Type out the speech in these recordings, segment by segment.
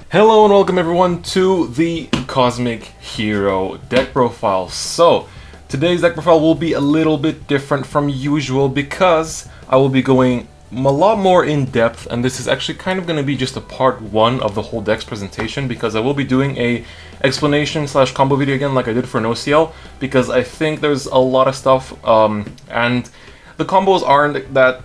Hello and welcome everyone to the Cosmic Hero deck profile. So, today's deck profile will be a little bit different from usual because I will be going a lot more in depth, and this is actually kind of going to be just a part one of the whole deck's presentation, because I will be doing a explanation slash combo video again like I did for an OCL, because I think there's a lot of stuff and the combos aren't that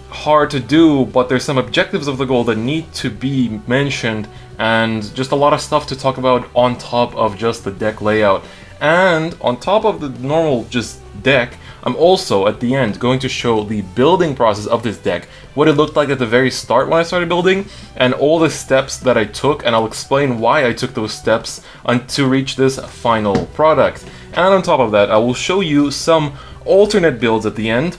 hard to do, but there's some objectives of the goal that need to be mentioned, and just a lot of stuff to talk about on top of just the deck layout. And on top of the normal just deck, I'm also at the end going to show the building process of this deck, what it looked like at the very start when I started building, and all the steps that I took, and I'll explain why I took those steps to reach this final product. And on top of that, I will show you some alternate builds at the end,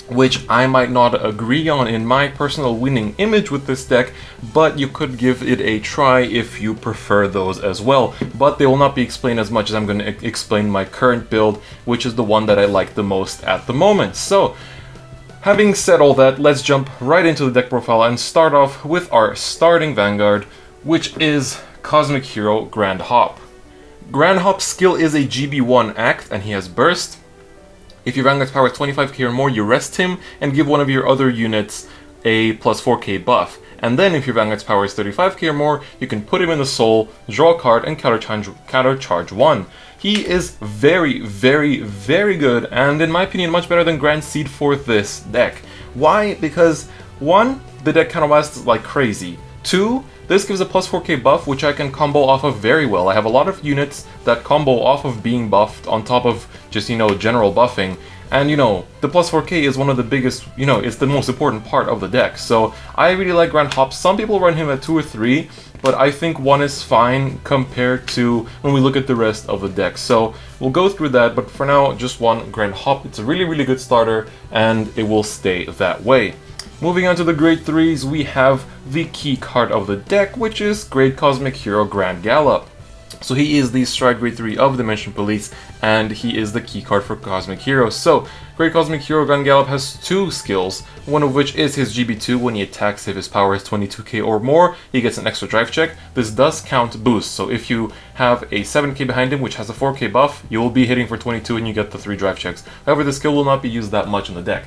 which I might not agree on in my personal winning image with this deck, but you could give it a try if you prefer those as well. But they will not be explained as much as I'm going to explain my current build, which is the one that I like the most at the moment. So, having said all that, let's jump right into the deck profile and start off with our starting Vanguard, which is Cosmic Hero Grand Hop. Grand Hop's skill is a GB1 act, and he has Burst. If your Vanguard's power is 25k or more, you rest him and give one of your other units a plus 4k buff. And then if your Vanguard's power is 35k or more, you can put him in the soul, draw a card, and countercharge 1. He is very, very, very good, and in my opinion much better than Grand Seed for this deck. Why? Because 1, the deck kind of lasts like crazy. 2, this gives a plus 4k buff, which I can combo off of very well. I have a lot of units that combo off of being buffed on top of just, general buffing. And, the plus 4k is one of the biggest, it's the most important part of the deck. So, I really like Grand Hop. Some people run him at 2 or 3, but I think 1 is fine compared to when we look at the rest of the deck. So, we'll go through that, but for now, just 1 Grand Hop. It's a really, really good starter, and it will stay that way. Moving on to the grade 3s, we have the key card of the deck, which is Great Cosmic Hero Grand Gallop. So he is the Stride grade 3 of Dimension Police, and he is the key card for Cosmic Hero. So, Great Cosmic Hero Grand Gallop has 2 skills, one of which is his GB2. When he attacks, if his power is 22k or more, he gets an extra drive check. This does count boost, so if you have a 7k behind him, which has a 4k buff, you will be hitting for 22 and you get the 3 drive checks. However, the skill will not be used that much in the deck.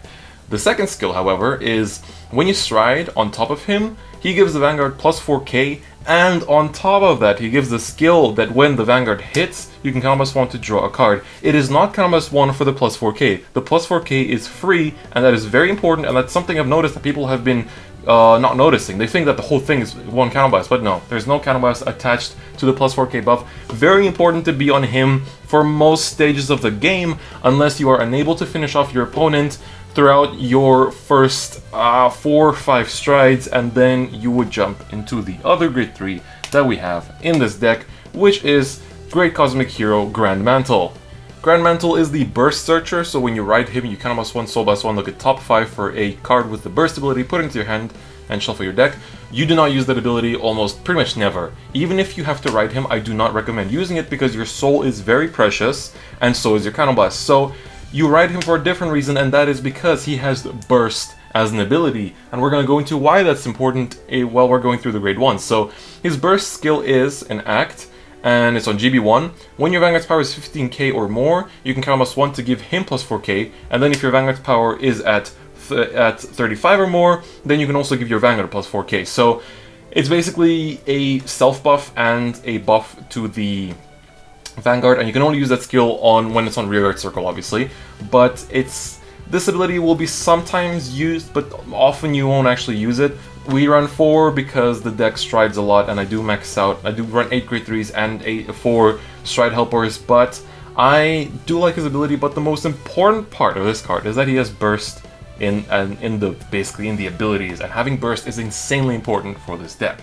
The second skill, however, is when you stride on top of him, he gives the Vanguard plus 4k, and on top of that, he gives the skill that when the Vanguard hits, you can count +1 to draw a card. It is not count +1 for the plus 4k. The plus 4k is free, and that is very important, and that's something I've noticed that people have been not noticing. They think that the whole thing is one counterblast, but no, there's no counterblast attached to the plus 4k buff. Very important to be on him for most stages of the game, unless you are unable to finish off your opponent throughout your first 4 or 5 strides, and then you would jump into the other grade 3 that we have in this deck, which is Great Cosmic Hero Grand Mantle. Grand Mantle is the Burst Searcher, so when you ride him, you count +1, soul +1, look at top 5 for a card with the Burst ability, put it into your hand, and shuffle your deck. You do not use that ability almost pretty much never. Even if you have to ride him, I do not recommend using it because your soul is very precious, and so is your counterblast. So you ride him for a different reason, and that is because he has Burst as an ability, and we're going to go into why that's important while we're going through the grade 1. So his Burst skill is an act, and it's on GB1. When your Vanguard's power is 15k or more, you can count +1 to give him plus 4k, and then if your Vanguard's power is at 35 or more, then you can also give your Vanguard plus 4k. So it's basically a self buff and a buff to the Vanguard, and you can only use that skill on when it's on rearguard circle, obviously. But this ability will be sometimes used, but often you won't actually use it. We run 4 because the deck strides a lot, and I do max out. I do run 8 grade 3s and 4 stride helpers, but I do like his ability. But the most important part of this card is that he has Burst basically in the abilities, and having Burst is insanely important for this deck.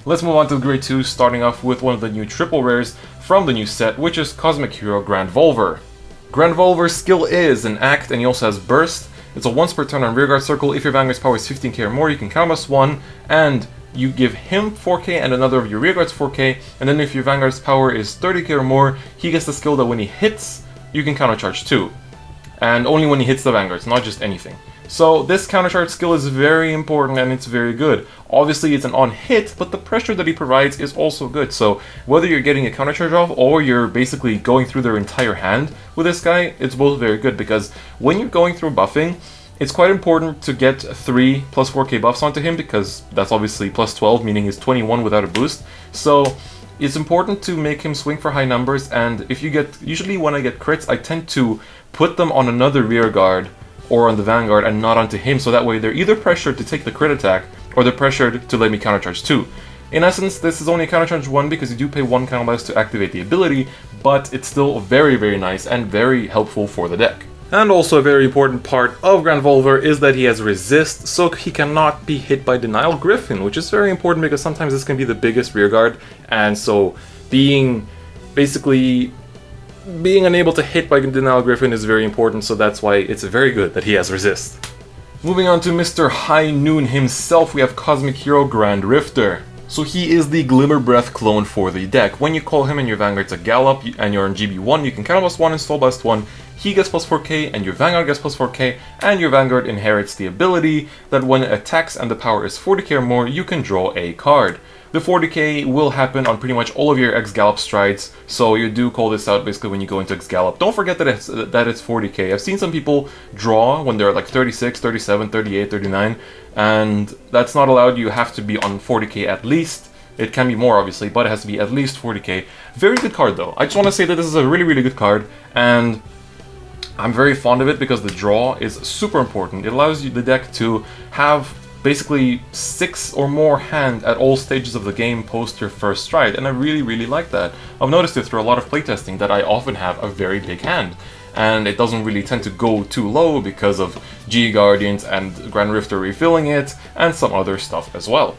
Let's move on to grade 2, starting off with one of the new triple rares from the new set, which is Cosmic Hero Grand Volver. Grand Volver's skill is an act, and he also has Burst. It's a once per turn on rearguard circle. If your Vanguard's power is 15k or more, you can count +1, and you give him 4k and another of your rearguards 4k, and then if your Vanguard's power is 30k or more, he gets the skill that when he hits, you can countercharge 2. And only when he hits the Vanguards, not just anything. So this countercharge skill is very important and it's very good. Obviously it's an on-hit, but the pressure that he provides is also good. So whether you're getting a countercharge off or you're basically going through their entire hand with this guy, it's both very good, because when you're going through buffing, it's quite important to get 3 plus 4k buffs onto him, because that's obviously plus 12, meaning he's 21 without a boost. So it's important to make him swing for high numbers, and if you get, usually when I get crits, I tend to put them on another rear guard or on the Vanguard and not onto him, so that way they're either pressured to take the crit attack or they're pressured to let me countercharge 2. In essence, this is only a countercharge 1 because you do pay 1 counterblast to activate the ability, but it's still very, very nice and very helpful for the deck. And also a very important part of Grand Volver is that he has resist, so he cannot be hit by Denial Griffin, which is very important because sometimes this can be the biggest rearguard, and so being unable to hit by Denial Griffin is very important, so that's why it's very good that he has resist. Moving on to Mr. High Noon himself, we have Cosmic Hero Grand Rifter. So he is the Glimmer Breath clone for the deck. When you call him and your Vanguard's a Gallop and you're on GB1, you can counterblast 1 and Soul Blast 1. He gets plus 4k and your Vanguard gets plus 4k, and your Vanguard inherits the ability that when it attacks and the power is 40k or more, you can draw a card. The 40k will happen on pretty much all of your x-gallop strides, so you do call this out basically when you go into x-gallop. Don't forget that it's 40k. I've seen some people draw when they're like 36, 37, 38, 39, and that's not allowed. You have to be on 40k at least. It can be more obviously, but it has to be at least 40k. Very good card though. I just want to say that this is a really, really good card, and I'm very fond of it because the draw is super important. It allows you the deck to have basically 6 or more hand at all stages of the game post your first stride, and I really, really like that. I've noticed it through a lot of playtesting that I often have a very big hand, and it doesn't really tend to go too low because of G Guardians and Grand Rifter refilling it, and some other stuff as well.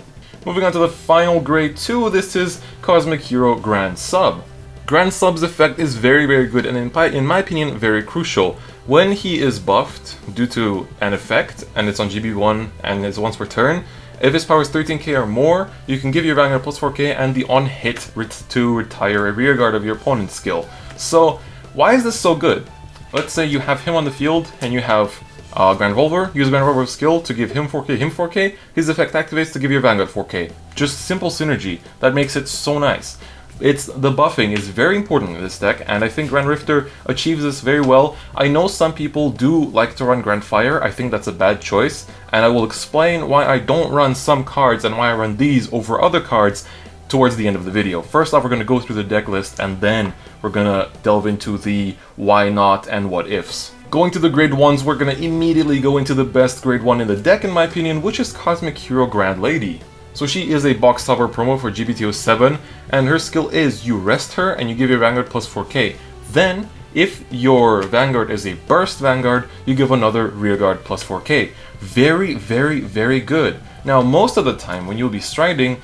Moving on to the final grade 2, this is Cosmic Hero Grand Sub. Grand Sub's effect is very, very good, and in my opinion, very crucial. When he is buffed due to an effect, and it's on GB1 and it's once per turn, if his power is 13k or more, you can give your Vanguard plus 4k and the on-hit to retire a rearguard of your opponent's skill. So, why is this so good? Let's say you have him on the field, and you have Grand Volver. Use Grand Volver's skill to give him 4k, his effect activates to give your Vanguard 4k. Just simple synergy that makes it so nice. The buffing is very important in this deck, and I think Grand Rifter achieves this very well. I know some people do like to run Grand Fire. I think that's a bad choice, and I will explain why I don't run some cards and why I run these over other cards towards the end of the video. First off, we're going to go through the deck list, and then we're going to delve into the why not and what ifs. Going to the grade 1s, we're going to immediately go into the best grade 1 in the deck in my opinion, which is Cosmic Hero Grand Lady. So she is a box topper promo for GBTO7, and her skill is you rest her and you give your Vanguard plus 4k. Then, if your Vanguard is a burst Vanguard, you give another rearguard plus 4k. Very, very, very good. Now, most of the time when you'll be striding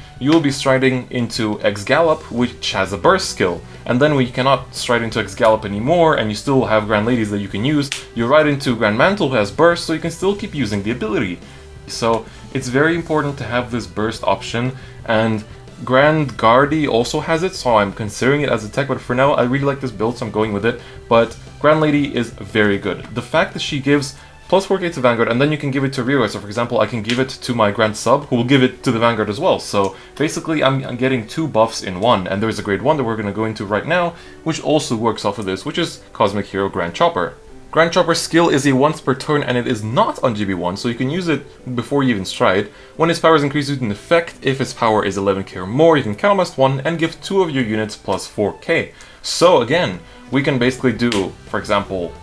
into x-gallop, which has a burst skill. And then when you cannot stride into x-gallop anymore, and you still have Grand Ladies that you can use, you ride into Grand Mantle, who has burst, so you can still keep using the ability. So it's very important to have this burst option, and Grand Guardi also has it, so I'm considering it as a tech, but for now I really like this build, so I'm going with it. But Grand Lady is very good. The fact that she gives plus 4k to Vanguard, and then you can give it to rearguard. So for example, I can give it to my Grand Sub, who will give it to the Vanguard as well. So basically I'm getting 2 buffs in one, and there's a grade 1 that we're going to go into right now, which also works off of this, which is Cosmic Hero Grand Chopper. Grand Chopper's skill is a once per turn, and it is not on GB1, so you can use it before you even stride. When his power is increased with an effect, if his power is 11k or more, you can counterblast 1 and give 2 of your units plus 4k. So again, we can basically do, for example,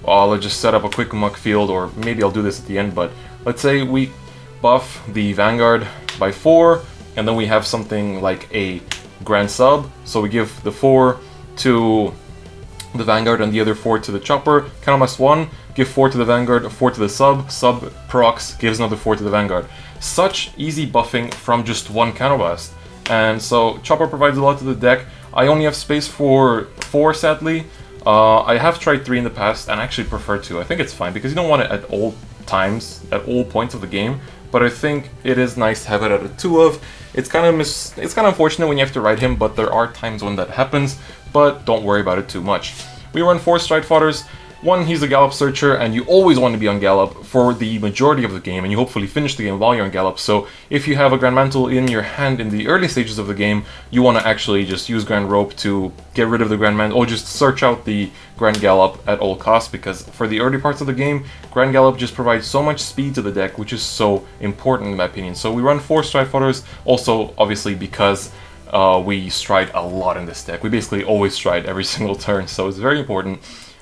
let's just set up a quick muck field, or maybe I'll do this at the end, but let's say we buff the Vanguard by 4, and then we have something like a Grand Sub, so we give the 4 to the Vanguard and the other 4 to the Chopper, counterblast 1, give 4 to the Vanguard, 4 to the Sub, Sub procs, gives another 4 to the Vanguard. Such easy buffing from just one counterblast. And so Chopper provides a lot to the deck. I only have space for 4 sadly. I have tried 3 in the past and actually prefer 2. I think it's fine because you don't want it at all times, at all points of the game, but I think it is nice to have it at a 2 of. It's kind of unfortunate when you have to ride him, but there are times when that happens, but don't worry about it too much. We run 4 Stride Fodders. One, he's a Gallop Searcher, and you always want to be on Gallop for the majority of the game, and you hopefully finish the game while you're on Gallop. So if you have a Grand Mantle in your hand in the early stages of the game, you want to actually just use Grand Rope to get rid of the Grand Mantle, or just search out the Grand Gallop at all costs, because for the early parts of the game, Grand Gallop just provides so much speed to the deck, which is so important in my opinion. So we run 4 Stride Footers, also obviously because we stride a lot in this deck. We basically always stride every single turn, so it's very important.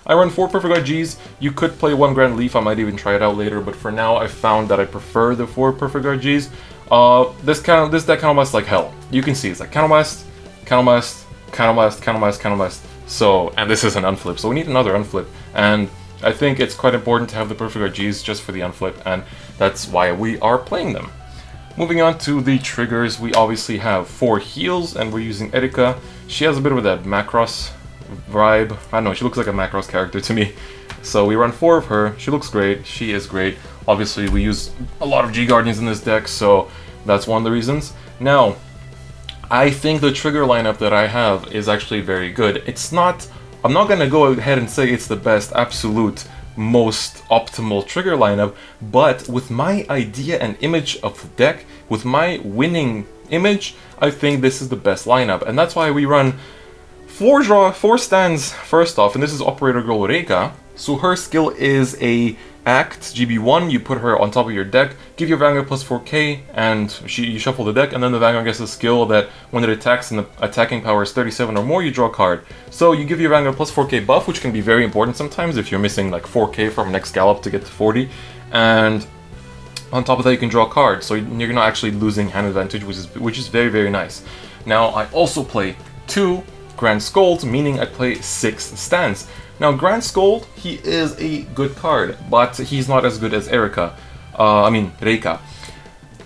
I run 4 Perfect Guard Gs. You could play 1 Grand Leaf, I might even try it out later, but for now I found that I prefer the 4 Perfect Guard Gs. This deck counterblasts like hell. You can see it's like counterblast, counterblast, counterblast, counterblast, counterblast. So, and this is an unflip, so we need another unflip. And I think it's quite important to have the Perfect Guard Gs just for the unflip, and that's why we are playing them. Moving on to the triggers, we obviously have 4 heals, and we're using Erika. She has a bit of that Macross vibe. I don't know, she looks like a Macross character to me. So we run 4 of her. She looks great. She is great. Obviously, we use a lot of G-Guardians in this deck, so that's one of the reasons. Now, I think the trigger lineup that I have is actually very good. It's not... I'm not gonna go ahead and say it's the best, absolute, most optimal trigger lineup, but with my idea and image of the deck, with my winning image, I think this is the best lineup. And that's why we run 4 stands first off, and this is Operator Girl Reika. So her skill is a Act, GB1, you put her on top of your deck, give your Vanguard plus 4k, and you shuffle the deck, and then the Vanguard gets a skill that when it attacks and the attacking power is 37 or more, you draw a card. So you give your Vanguard plus 4k buff, which can be very important sometimes if you're missing like 4k from an x-gallop to get to 40, and on top of that you can draw a card, so you're not actually losing hand advantage, which is very, very nice. Now I also play 2 Grand Scolds, meaning I play 6 stands. Now Grand Scold, he is a good card, but he's not as good as Reika.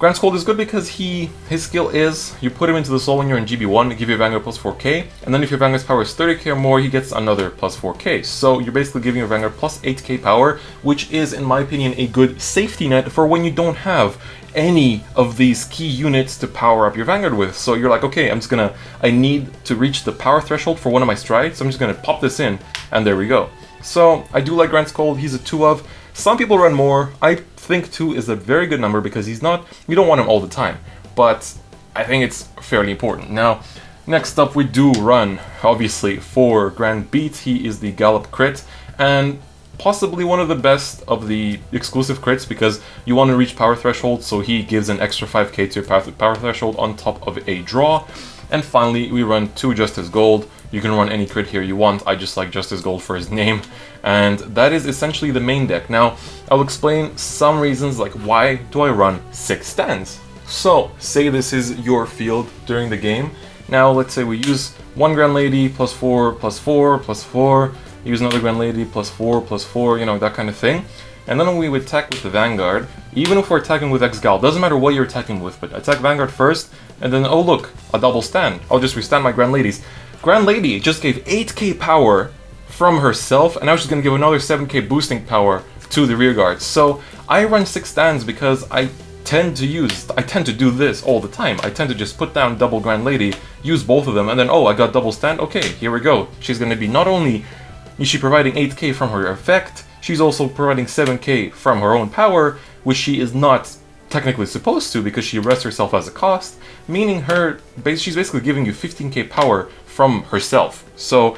Grand Scold is good because his skill is, you put him into the soul when you're in GB1, give your Vanguard plus 4k, and then if your Vanguard's power is 30k or more, he gets another plus 4k. So you're basically giving your Vanguard plus 8k power, which is, in my opinion, a good safety net for when you don't have any of these key units to power up your Vanguard with. So you're like, okay, I need to reach the power threshold for one of my strides, so I'm just gonna pop this in, and there we go. So I do like Grand Scold. He's a 2 of. Some people run more. I think 2 is a very good number because you don't want him all the time, but I think it's fairly important. Now, next up we do run, obviously, 4 Grand Beat. He is the Gallop crit, and possibly one of the best of the exclusive crits because you want to reach power threshold, so he gives an extra 5k to your power threshold on top of a draw. And finally, we run 2 Justice Gold. You can run any crit here you want, I just like Justice Gold for his name. And that is essentially the main deck. Now, I'll explain some reasons, like why do I run 6 stands? So, say this is your field during the game. Now, let's say we use 1 Grand Lady, plus 4, plus 4, plus 4, use another Grand Lady, plus 4, you know, that kind of thing. And then when we would attack with the Vanguard, even if we're attacking with x-gallop, doesn't matter what you're attacking with, but attack Vanguard first, and then, oh look, a double stand. I'll just restand my Grand Ladies. Grand Lady just gave 8k power from herself, and now she's going to give another 7k boosting power to the rear guard. So I run 6 stands because I tend to do this all the time. I tend to just put down double Grand Lady, use both of them, and then, oh, I got double stand, okay, here we go. She's going to be, not only is she providing 8k from her effect, she's also providing 7k from her own power, which she is not technically supposed to because she rests herself as a cost, meaning she's basically giving you 15k power from herself. So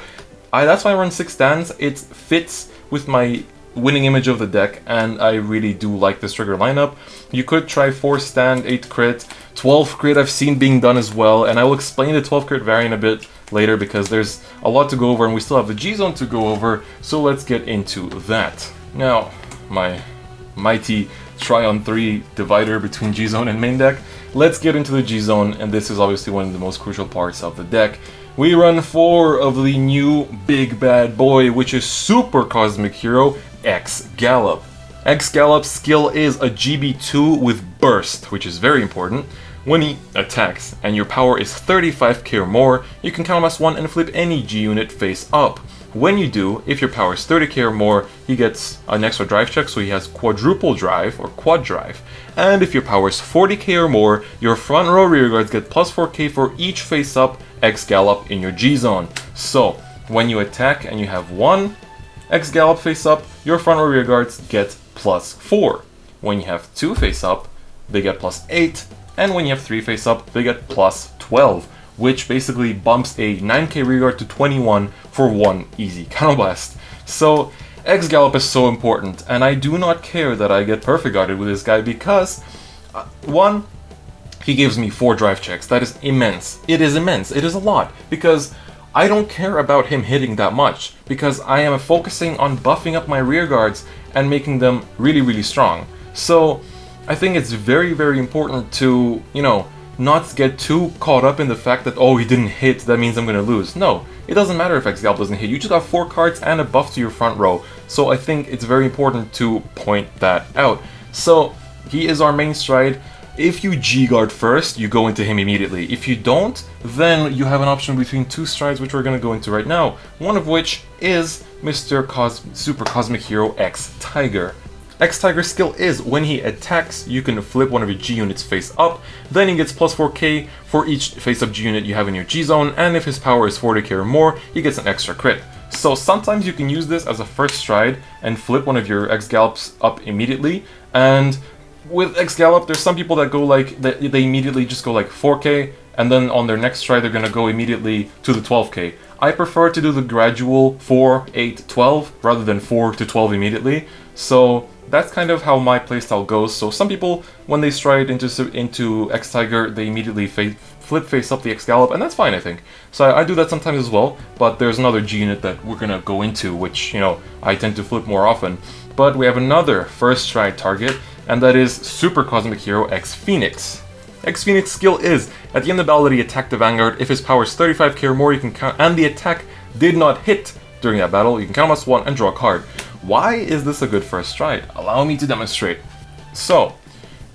that's why I run 6 stands. It fits with my winning image of the deck, and I really do like this trigger lineup. You could try 4 stand, 8 crit, 12 crit I've seen being done as well, and I will explain the 12 crit variant a bit later because there's a lot to go over and we still have the G-Zone to go over, so let's get into that. Now, my mighty Try-on 3 divider between G-Zone and main deck. Let's get into the G-Zone, and this is obviously one of the most crucial parts of the deck. We run 4 of the new big bad boy, which is Super Cosmic Hero, X-Gallop. X-Gallop's skill is a GB2 with Burst, which is very important. When he attacks and your power is 35k or more, you can counterblast 1 and flip any G unit face up. When you do, if your power is 30k or more, he gets an extra drive check, so he has quadruple drive or quad drive. And if your power is 40k or more, your front row rear guards get plus 4k for each face up X-Gallop in your G-Zone. So, when you attack and you have 1 X-gallop face up, your front or rear guards get +4. When you have 2 face up, they get +8, and when you have 3 face up, they get +12, which basically bumps a 9k rear guard to 21 for 1 easy counterblast. So X-gallop is so important, and I do not care that I get perfect guarded with this guy because, 1, he gives me 4 drive checks. That is immense. It is immense. It is a lot, because I don't care about him hitting that much, because I am focusing on buffing up my rear guards and making them really, really strong. So I think it's very, very important to, not get too caught up in the fact that, oh, he didn't hit, that means I'm gonna lose. No, it doesn't matter if X-gallop doesn't hit. You just got 4 cards and a buff to your front row. So I think it's very important to point that out. So he is our main stride. If you G-guard first, you go into him immediately. If you don't, then you have an option between 2 strides, which we're going to go into right now. One of which is Mr. Super Cosmic Hero X-Tiger. X-Tiger's skill is, when he attacks, you can flip one of your G units face up, then he gets +4k for each face-up G unit you have in your G-zone, and if his power is 40k or more, he gets an extra crit. So sometimes you can use this as a first stride and flip one of your X-gallops up immediately, and with X-gallop, there's some people that go like, they immediately just go like 4k, and then on their next stride they're gonna go immediately to the 12k. I prefer to do the gradual 4, 8, 12, rather than 4 to 12 immediately, so that's kind of how my playstyle goes. So some people, when they stride into X-Tiger, they immediately flip face up the X-gallop, and that's fine, I think. So I do that sometimes as well, but there's another G unit that we're gonna go into, which, I tend to flip more often. But we have another first stride target, and that is Super Cosmic Hero X-Phoenix. X-Phoenix skill is, at the end of the battle that he attacked the Vanguard, if his power is 35k or more, you can count, and the attack did not hit during that battle, you can count +1 and draw a card. Why is this a good first stride? Allow me to demonstrate. So,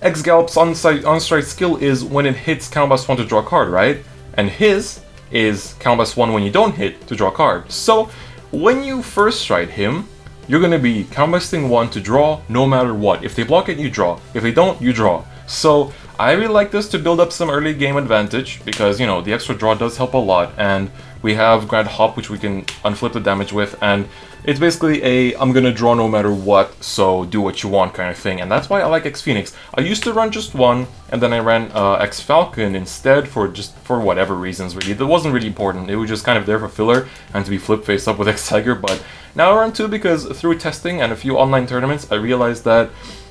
X-Gallop's on-stride skill is when it hits count +1 to draw a card, right? And his is count +1 when you don't hit to draw a card. So, when you first stride him, you're going to be counterblasting 1 to draw no matter what. If they block it, you draw. If they don't, you draw. So I really like this to build up some early game advantage because, the extra draw does help a lot. And we have Grand Hop, which we can unflip the damage with. And it's basically a I'm going to draw no matter what, so do what you want kind of thing. And that's why I like X-Phoenix. I used to run just one, and then I ran X-Falcon instead for whatever reasons, really. That wasn't really important. It was just kind of there for filler and to be flip face up with X-Tiger. But now I run 2 because through testing and a few online tournaments, I realized that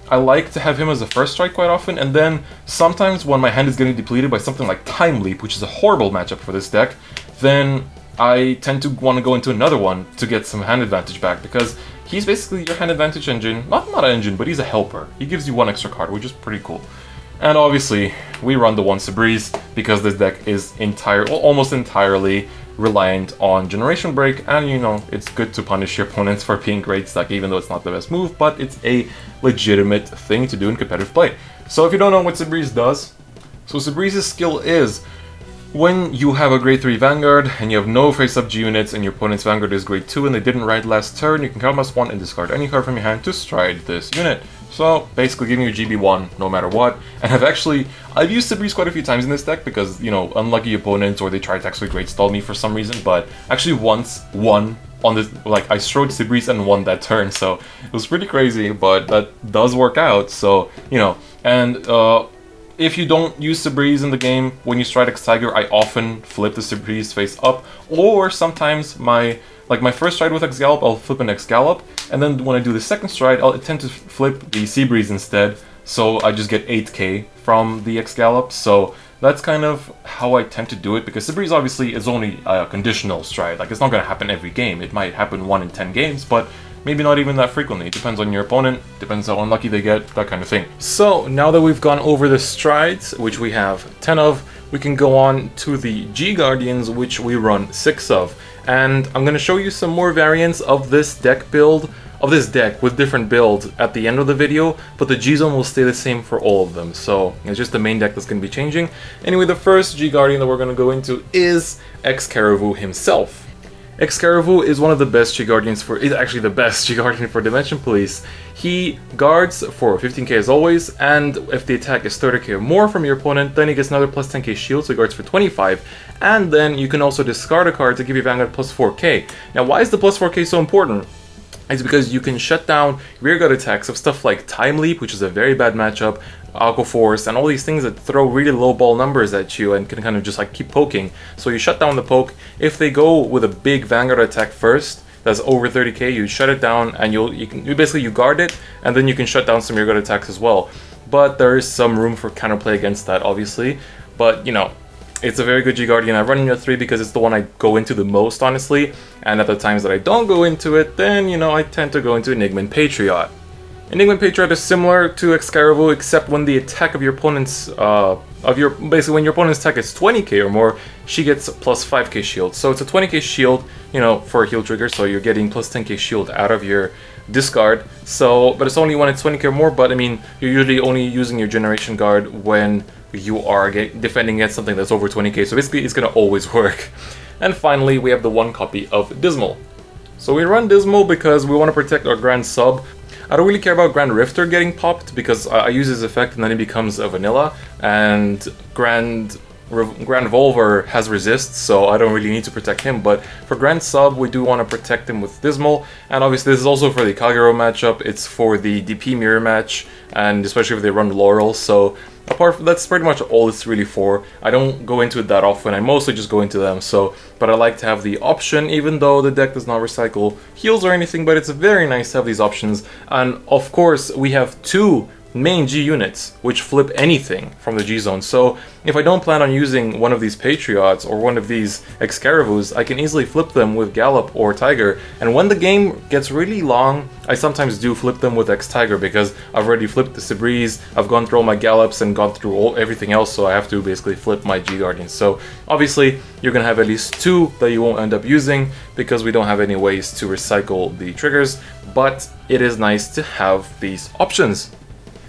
I like to have him as a first strike quite often, and then sometimes when my hand is getting depleted by something like Time Leap, which is a horrible matchup for this deck, then I tend to want to go into another one to get some hand advantage back, because he's basically your hand advantage engine. Not an engine, but he's a helper. He gives you 1 extra card, which is pretty cool. And obviously, we run the 1 Breeze because this deck is almost entirely reliant on Generation Break, and it's good to punish your opponents for being great stuck, even though it's not the best move, but it's a legitimate thing to do in competitive play. So if you don't know what Breeze does, so Breeze's skill is when you have a grade 3 Vanguard and you have no face-up G units and your opponent's Vanguard is grade 2 and they didn't ride last turn, you can count +1 and discard any card from your hand to stride this unit. So basically giving you GB1 no matter what. And I've used Breeze quite a few times in this deck because, unlucky opponents or they tried to actually great stall me for some reason, but actually once won on this, I strode Breeze and won that turn, so it was pretty crazy, but that does work out, so, and if you don't use Breeze in the game, when you stride X-Tiger, I often flip the Breeze face up, or sometimes my first stride with X-Gallop, I'll flip an X-Gallop, and then when I do the second stride, I'll tend to flip the Breeze instead, so I just get 8k from the X-Gallop, so that's kind of how I tend to do it, because Breeze obviously is only a conditional stride, it's not going to happen every game, it might happen 1 in 10 games, but maybe not even that frequently. It depends on your opponent, depends how unlucky they get, that kind of thing. So now that we've gone over the strides, which we have 10 of, we can go on to the G Guardians, which we run 6 of. And I'm going to show you some more variants of this deck with different builds at the end of the video, but the G-Zone will stay the same for all of them. So it's just the main deck that's going to be changing. Anyway, the first G Guardian that we're going to go into is x-carivou himself. X-carivou is one of the best G-Guardians is actually the best G-Guardian for Dimension Police. He guards for 15k as always, and if the attack is 30k or more from your opponent, then he gets another plus 10k shield, so he guards for 25, and then you can also discard a card to give your Vanguard plus 4k. Now why is the plus 4k so important? is because you can shut down rearguard attacks of stuff like Time Leap, which is a very bad matchup, Alco Force, and all these things that throw really low ball numbers at you and can kind of just like keep poking. So you shut down the poke. If they go with a big Vanguard attack first, that's over 30k, you shut it down and you basically guard it, and then you can shut down some rearguard attacks as well. But there is some room for counterplay against that, obviously. But you know, it's a very good G-Guardian. I run Unit 3 because it's the one I go into the most, honestly. And at the times that I don't go into it, then, you know, I tend to go into Enigman Patriot. Enigman Patriot is similar to x-carivou, except when the attack of your opponent's, basically when your opponent's attack is 20k or more, she gets plus 5k shield. So it's a 20k shield, you know, for a heal trigger, so you're getting plus 10k shield out of your discard. So, but it's only when it's 20k or more, but I mean, you're usually only using your Generation Guard when you are defending against something that's over 20k, so basically it's gonna always work. And finally, we have the one copy of Dismal. So we run Dismal because we want to protect our Grand Sub. I don't really care about Grand Rifter getting popped because I use his effect and then it becomes a vanilla, and Grand Volver has resist, so I don't really need to protect him. But for Grand Sub, we do want to protect him with Dismal, and obviously this is also for the Kagero matchup, it's for the DP mirror match, and especially if they run Laurel, so that's pretty much all it's really for. I don't go into it that often, I mostly just go into them, so, but I like to have the option, even though the deck does not recycle heals or anything, but it's very nice to have these options. And of course, we have two main G units, which flip anything from the G zone. So if I don't plan on using one of these Patriots or one of these x-carivous, I can easily flip them with Gallop or Tiger. And when the game gets really long, I sometimes do flip them with X-Tiger because I've already flipped the Sabreeze, I've gone through all my Gallops and gone through everything else, so I have to basically flip my G-Guardians. So obviously you're gonna have at least two that you won't end up using because we don't have any ways to recycle the triggers, but it is nice to have these options.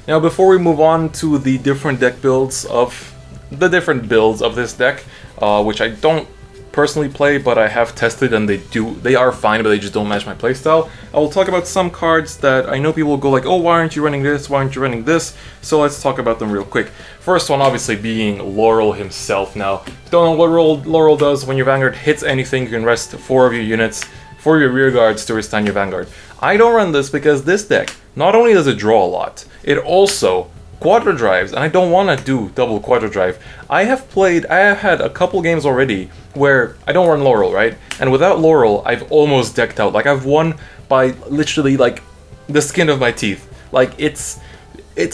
Now, before we move on to the different builds of this deck, which I don't personally play, but I have tested and they are fine, but they just don't match my playstyle. I will talk about some cards that I know people will go like, oh, why aren't you running this? Why aren't you running this? So let's talk about them real quick. First one, obviously, being Laurel himself. Now, if you don't know what Laurel does, when your Vanguard hits anything, you can rest 4 of your units for your rear guards to withstand your Vanguard. I don't run this because this deck, not only does it draw a lot, it also quadra drives, and I don't want to do double quadra drive. I have had a couple games already where I don't run Laurel, right? And without Laurel, I've almost decked out. Like, I've won by literally like the skin of my teeth. Like, it's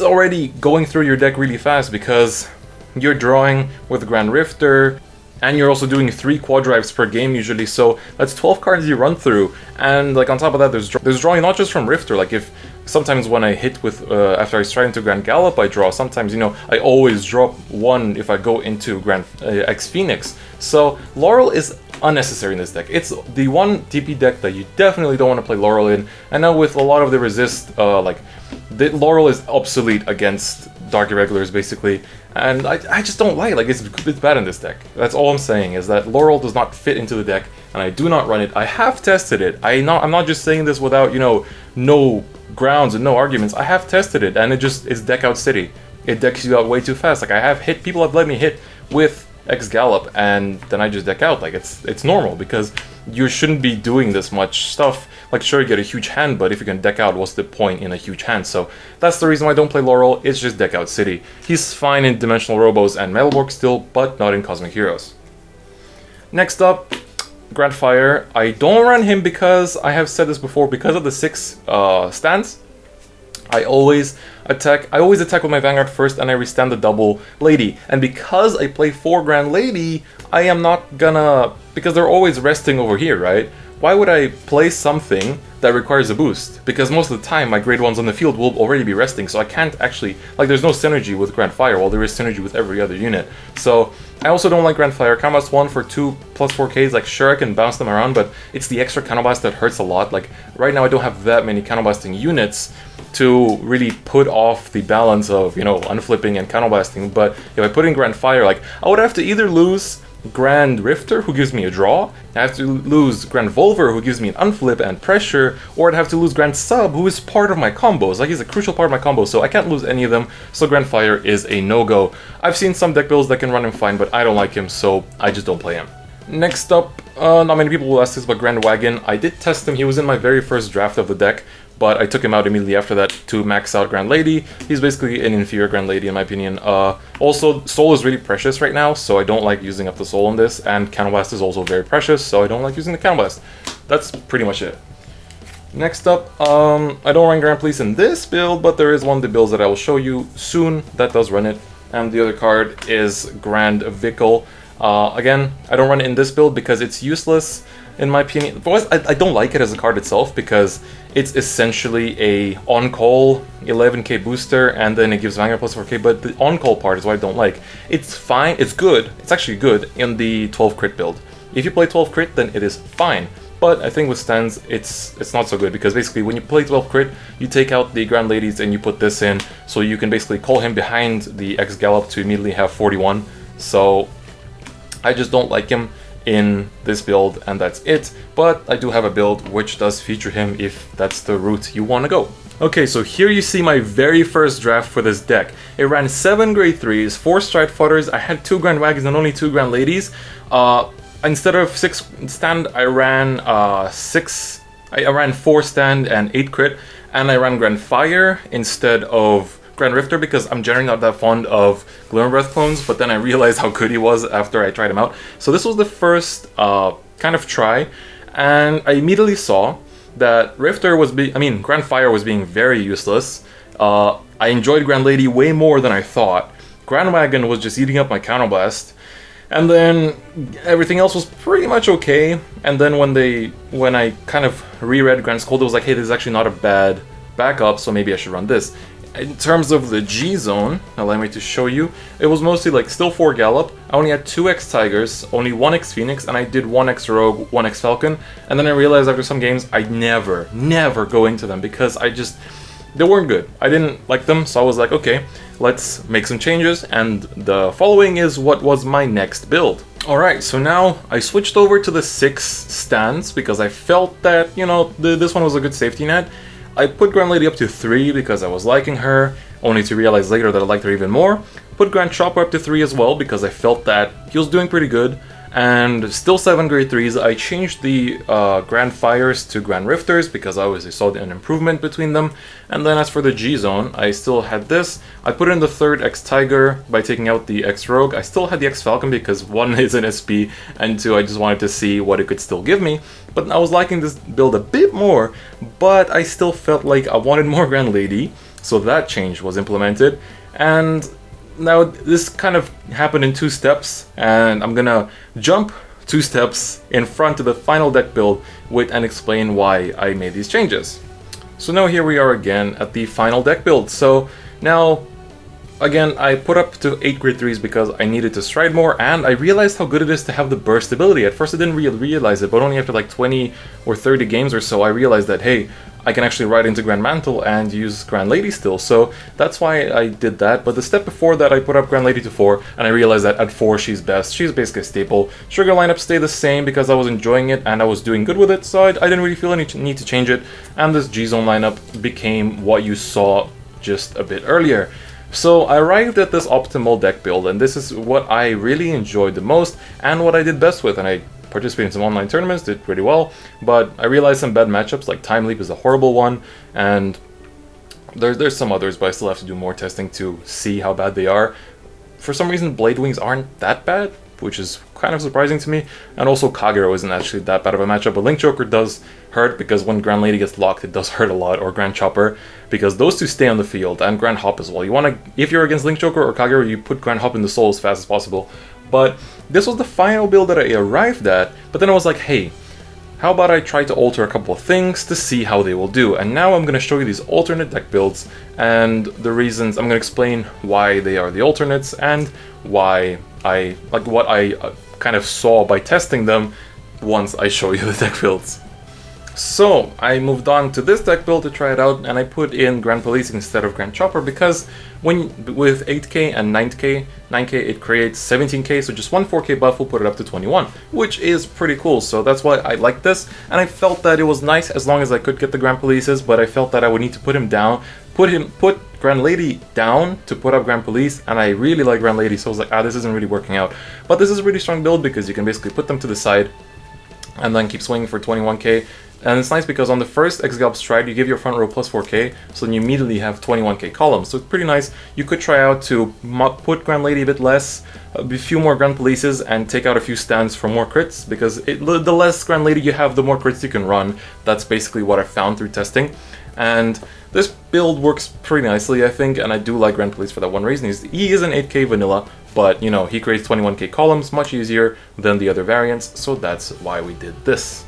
already going through your deck really fast because you're drawing with Grand Rifter, and you're also doing 3 quad drives per game usually, so that's 12 cards you run through. And like on top of that, there's drawing not just from Rifter. Like, if sometimes when I hit with after I strike into Grand Gallop, I draw. Sometimes, you know, I always drop 1 if I go into Grand X Phoenix. So Laurel is unnecessary in this deck. It's the one DP deck that you definitely don't want to play Laurel in. And now with a lot of the resist, Laurel is obsolete against Dark Irregulars basically. And I just don't like it. Like, it's bad in this deck. That's all I'm saying, is that Laurel does not fit into the deck, and I do not run it. I have tested it. I'm not just saying this without, you know, no grounds and no arguments. I have tested it, and it's deck out city. It decks you out way too fast. Like, I have hit, people have let me hit with x-gallop, and then I just deck out. Like, it's normal, because you shouldn't be doing this much stuff. Like, sure, you get a huge hand, but if you can deck out, what's the point in a huge hand? So that's the reason why I don't play Laurel. It's just deck out city. He's fine in Dimensional Robos and Metalborg still, but not in Cosmic Heroes. Next up, Grandfire. I don't run him because, I have said this before, because of the 6 stands. I always attack with my Vanguard first, and I restand the double Lady. And because I play 4 Grand Lady, I am not gonna, because they're always resting over here, right? Why would I play something that requires a boost? Because most of the time my grade 1s on the field will already be resting, so I can't actually, like, there's no synergy with Grand Fire, while there is synergy with every other unit. So I also don't like Grand Fire. Counterblast 1 for 2 plus 4Ks, like, sure, I can bounce them around, but it's the extra counterblast that hurts a lot. Like, right now I don't have that many counterblasting units to really put off the balance of, you know, unflipping and counterblasting. But if I put in Grand Fire, like, I would have to either lose Grand Rifter, who gives me a draw, I have to lose Grand Volver, who gives me an unflip and pressure, or I'd have to lose Grand Sub, who is part of my combos. Like, he's a crucial part of my combo, so I can't lose any of them, so Grand Fire is a no-go. I've seen some deck builds that can run him fine, but I don't like him, so I just don't play him. Next up, not many people will ask this about Grand Wagon. I did test him. He was in my very first draft of the deck, but I took him out immediately after that to max out Grand Lady. He's basically an inferior Grand Lady in my opinion. Also, Soul is really precious right now, so I don't like using up the Soul on this, and Cannon Blast is also very precious, so I don't like using the Cannon Blast. That's pretty much it. Next up, I don't run Grand Police in this build, but there is one of the builds that I will show you soon that does run it, and the other card is Grand Vehicle. Again, I don't run it in this build because it's useless in my opinion. But I don't like it as a card itself because it's essentially a on-call 11k booster and then it gives Vanguard plus 4k, but the on-call part is what I don't like. It's fine, it's good, it's actually good in the 12 crit build. If you play 12 crit, then it is fine. But I think with stands, it's not so good because basically when you play 12 crit, you take out the Grand Ladies and you put this in, so you can basically call him behind the x-gallop to immediately have 41. So I just don't like him in this build, and that's it. But I do have a build which does feature him if that's the route you want to go. Okay, so here you see my very first draft for this deck. It ran 7 grade 3s, 4 Stride Fighters, I had 2 Grand Wagons and only 2 Grand Ladies. Instead of 6 stand, I ran 4 stand and 8 crit, and I ran Grand Fire instead of Grand Rifter because I'm generally not that fond of Glimmer Breath clones, but then I realized how good he was after I tried him out. So this was the first kind of try, and I immediately saw that Grand Fire was being very useless. I enjoyed Grand Lady way more than I thought. Grand Wagon was just eating up my Counterblast. And then everything else was pretty much okay. And then when I kind of reread Grand Scold, it was like, hey, this is actually not a bad backup, so maybe I should run this. In terms of the G zone, allow me to show you, it was mostly like still 4 Gallop. I only had 2 X-Tigers, only 1 X-Phoenix, and I did 1 X-Rogue, 1 X-Falcon. And then I realized after some games, I'd never go into them because they weren't good. I didn't like them, so I was like, okay, let's make some changes, and the following is what was my next build. Alright, so now I switched over to the 6 stands because I felt that, you know, this one was a good safety net. I put Grand Lady up to 3 because I was liking her, only to realize later that I liked her even more. Put Grand Chopper up to 3 as well because I felt that he was doing pretty good. And still 7 grade 3s, I changed the Grand Fires to Grand Rifters because I obviously saw an improvement between them. And then as for the G Zone, I still had this. I put in the 3rd X-Tiger by taking out the X-Rogue. I still had the X-Falcon because 1 is an SP, and 2 I just wanted to see what it could still give me. But I was liking this build a bit more, but I still felt like I wanted more Grand Lady, so that change was implemented. And now this kind of happened in 2 steps, and I'm gonna jump 2 steps in front of the final deck build and explain why I made these changes. So now here we are again at the final deck build. So now, again, I put up to 8 grade 3s because I needed to stride more, and I realized how good it is to have the burst ability. At first I didn't realize it, but only after like 20 or 30 games or so I realized that, hey, I can actually ride into Grand Mantle and use Grand Lady still, so that's why I did that. But the step before that, I put up Grand Lady to 4, and I realized that at 4 she's best. She's basically a staple. Sugar lineup stayed the same because I was enjoying it and I was doing good with it, so I didn't really feel any need to change it. And this G-Zone lineup became what you saw just a bit earlier. So I arrived at this optimal deck build, and this is what I really enjoyed the most and what I did best with, and I participated in some online tournaments, did pretty well, but I realized some bad matchups, like Time Leap is a horrible one, and there's some others, but I still have to do more testing to see how bad they are. For some reason, Blade Wings aren't that bad, which is kind of surprising to me, and also Kagero isn't actually that bad of a matchup, but Link Joker does hurt, because when Grand Lady gets locked, it does hurt a lot, or Grand Chopper, because those two stay on the field, and Grand Hop as well. You want to, if you're against Link Joker or Kagero, you put Grand Hop in the soul as fast as possible. But this was the final build that I arrived at, but then I was like, hey, how about I try to alter a couple of things to see how they will do? And now I'm going to show you these alternate deck builds and the reasons. I'm going to explain why they are the alternates and why I, like, what I kind of saw by testing them once I show you the deck builds. So I moved on to this deck build to try it out, and I put in Grand Police instead of Grand Chopper because with 8k and 9k it creates 17k, so just one 4k buff will put it up to 21, which is pretty cool. So that's why I like this, and I felt that it was nice as long as I could get the Grand Polices, but I felt that I would need to put him down, put Grand Lady down to put up Grand Police, and I really like Grand Lady, so I was like, this isn't really working out. But this is a really strong build because you can basically put them to the side, and then keep swinging for 21k. And it's nice because on the first x-gallop stride, you give your front row plus 4k, so then you immediately have 21k columns. So it's pretty nice. You could try out to put Grand Lady a bit less, a few more Grand Polices, and take out a few stands for more crits, because the less Grand Lady you have, the more crits you can run. That's basically what I found through testing. And this build works pretty nicely, I think, and I do like Grand Police for that one reason. He is an 8k vanilla, but, you know, he creates 21k columns, much easier than the other variants, so that's why we did this.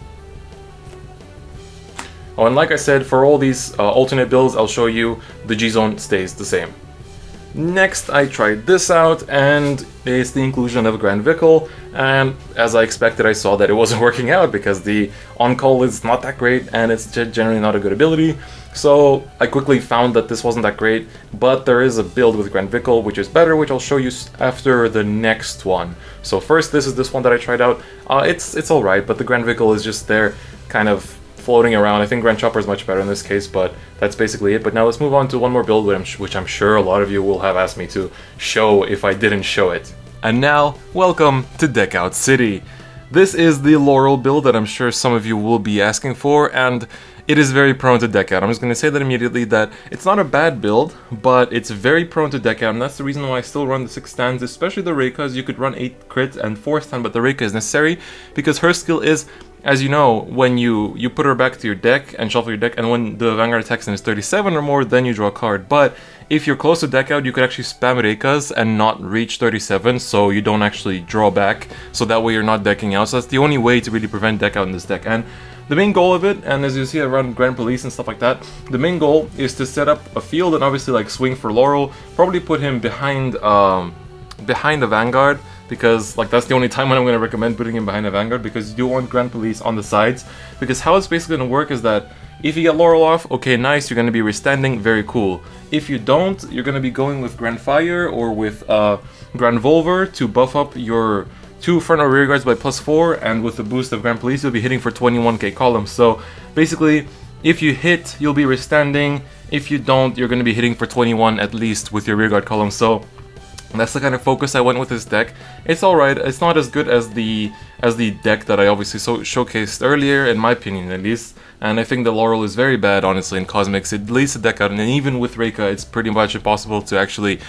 Oh, and like I said, for all these alternate builds, I'll show you the G-Zone stays the same. Next, I tried this out, and it's the inclusion of a Grand Vickle, and as I expected, I saw that it wasn't working out because the on-call is not that great, and it's generally not a good ability. So I quickly found that this wasn't that great, but there is a build with Grand Vickle which is better, which I'll show you after the next one. So first, this is this one that I tried out. It's alright, but the Grand Vickle is just there, kind of floating around. I think Grand Chopper is much better in this case, but that's basically it. But now let's move on to one more build, which I'm sure a lot of you will have asked me to show if I didn't show it. And now, welcome to Deck Out City. This is the Laurel build that I'm sure some of you will be asking for, and it is very prone to deck out. I'm just going to say that immediately, that it's not a bad build, but it's very prone to deck out, and that's the reason why I still run the 6 stands, especially the Reika, as you could run 8 crits and 4 stand, but the Reika is necessary, because her skill is, as you know, when you put her back to your deck and shuffle your deck, and when the Vanguard attacks and is 37 or more, then you draw a card. But if you're close to deck out, you could actually spam Reikas and not reach 37, so you don't actually draw back, so that way you're not decking out. So that's the only way to really prevent deck out in this deck. And the main goal of it, and as you see around Grand Police and stuff like that, the main goal is to set up a field and obviously like swing for Laurel, probably put him behind the Vanguard, because like that's the only time when I'm going to recommend putting him behind a Vanguard, because you do want Grand Police on the sides. Because how it's basically going to work is that if you get Laurel off, okay, nice, you're going to be restanding, very cool. If you don't, you're going to be going with Grand Fire or with Grand Volver to buff up your 2 front or rear guards by +4, and with the boost of Grand Police, you'll be hitting for 21k columns. So basically, if you hit, you'll be restanding. If you don't, you're going to be hitting for 21 at least with your rear guard columns. So that's the kind of focus I went with this deck. It's alright, it's not as good as the deck that I obviously showcased earlier, in my opinion at least. And I think the Laurel is very bad, honestly, in Cosmics. It leads the deck out, and even with Reika, it's pretty much impossible to actually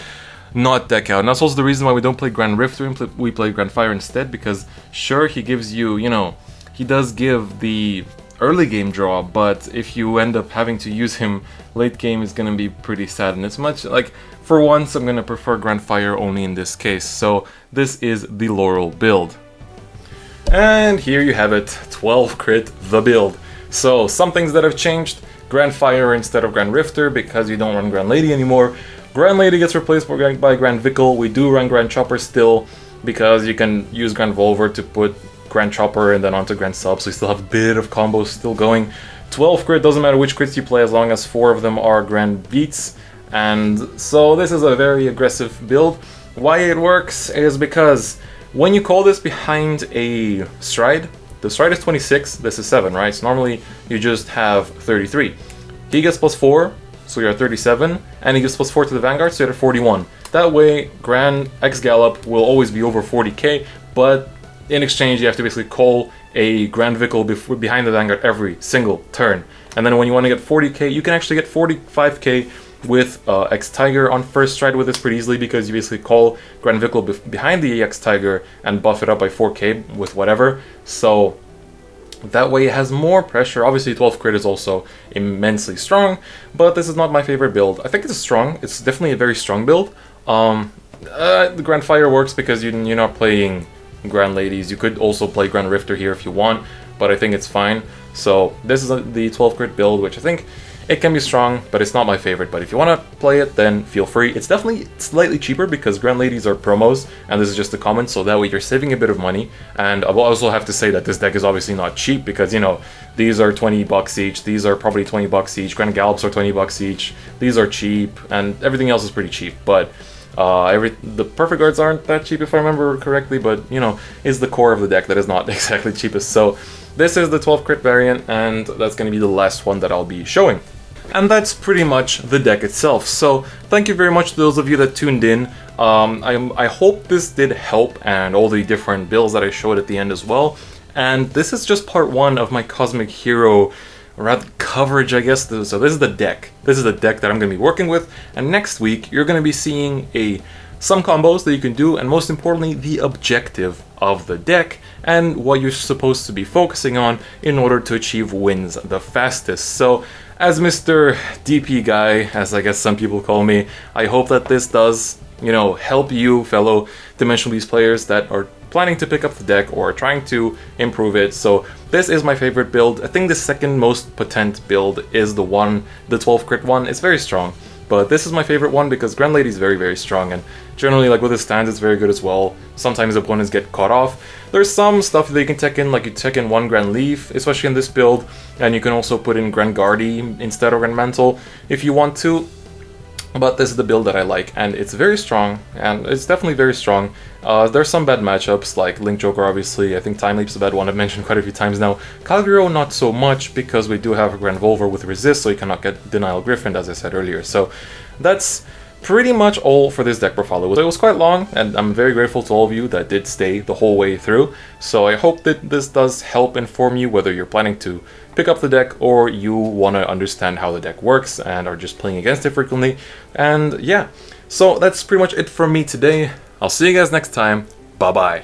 not deck out. And that's also the reason why we don't play Grand Rifter, we play Grand Fire instead, because sure, he gives you, you know, he does give the early game draw, but if you end up having to use him late game, it's gonna be pretty sad. And it's much like, for once, I'm gonna prefer Grand Fire only in this case. So this is the Laurel build. And here you have it, 12 crit, the build. So some things that have changed: Grand Fire instead of Grand Rifter, because you don't run Grand Lady anymore. Grand Lady gets replaced by Grand Vickle. We do run Grand Chopper still, because you can use Grand Volver to put Grand Chopper and then onto Grand Sub, so you still have a bit of combos still going. 12 crit, doesn't matter which crits you play as long as 4 of them are Grand Beats. And so this is a very aggressive build. Why it works is because when you call this behind a stride, the stride is 26, this is 7, right? So normally you just have 33. He gets +4, so you're at 37, and he gets +4 to the Vanguard, so you're at 41. That way, Grand x-gallop will always be over 40k, but in exchange you have to basically call a Grand Vickle behind the Vanguard every single turn. And then when you want to get 40k, you can actually get 45k with X-Tiger on first stride with this pretty easily, because you basically call Grand Vickle behind the X-Tiger and buff it up by 4k with whatever. So that way it has more pressure. Obviously 12 crit is also immensely strong, but this is not my favorite build. I think it's strong. It's definitely a very strong build. The Grand Fire works because you're not playing Grand Ladies. You could also play Grand Rifter here if you want, but I think it's fine. So this is the 12 crit build, which I think it can be strong, but it's not my favorite. But if you want to play it, then feel free. It's definitely slightly cheaper because Grand Ladies are promos, and this is just a common, so that way you're saving a bit of money. And I will also have to say that this deck is obviously not cheap, because, you know, these are 20 bucks each, these are probably 20 bucks each, Grand Gallops are 20 bucks each, these are cheap, and everything else is pretty cheap. But the Perfect Guards aren't that cheap if I remember correctly, but, you know, is the core of the deck that is not exactly cheapest. So this is the 12 crit variant, and that's going to be the last one that I'll be showing. And that's pretty much the deck itself. So thank you very much to those of you that tuned in. I hope this did help, and all the different builds that I showed at the end as well. And this is just part one of my Cosmic Hero rather coverage, I guess. So this is the deck. This is the deck that I'm going to be working with, and next week you're going to be seeing some combos that you can do, and most importantly the objective of the deck and what you're supposed to be focusing on in order to achieve wins the fastest. So as Mr. DP guy, as I guess some people call me, I hope that this does, you know, help you fellow Dimensional Beast players that are planning to pick up the deck or trying to improve it. So this is my favorite build. I think the second most potent build is the 12 crit one. It's very strong, but this is my favorite one because Grand Lady is very, very strong, and generally, like with his stands, it's very good as well. Sometimes opponents get caught off. There's some stuff that you can tech in, like you tech in 1 Grand Leaf, especially in this build, and you can also put in Grand Guardy instead of Grand Mantle if you want to. But this is the build that I like, and it's very strong, and it's definitely very strong. There's some bad matchups, like Link Joker, obviously. I think Time Leap's a bad one, I've mentioned quite a few times now. Calgary not so much, because we do have a Grand Volver with Resist, so you cannot get Denial Griffin, as I said earlier. So that's pretty much all for this deck profile. It was quite long, and I'm very grateful to all of you that did stay the whole way through. So I hope that this does help inform you whether you're planning to pick up the deck or you want to understand how the deck works and are just playing against it frequently. And yeah, so that's pretty much it from me today. I'll see you guys next time. Bye bye.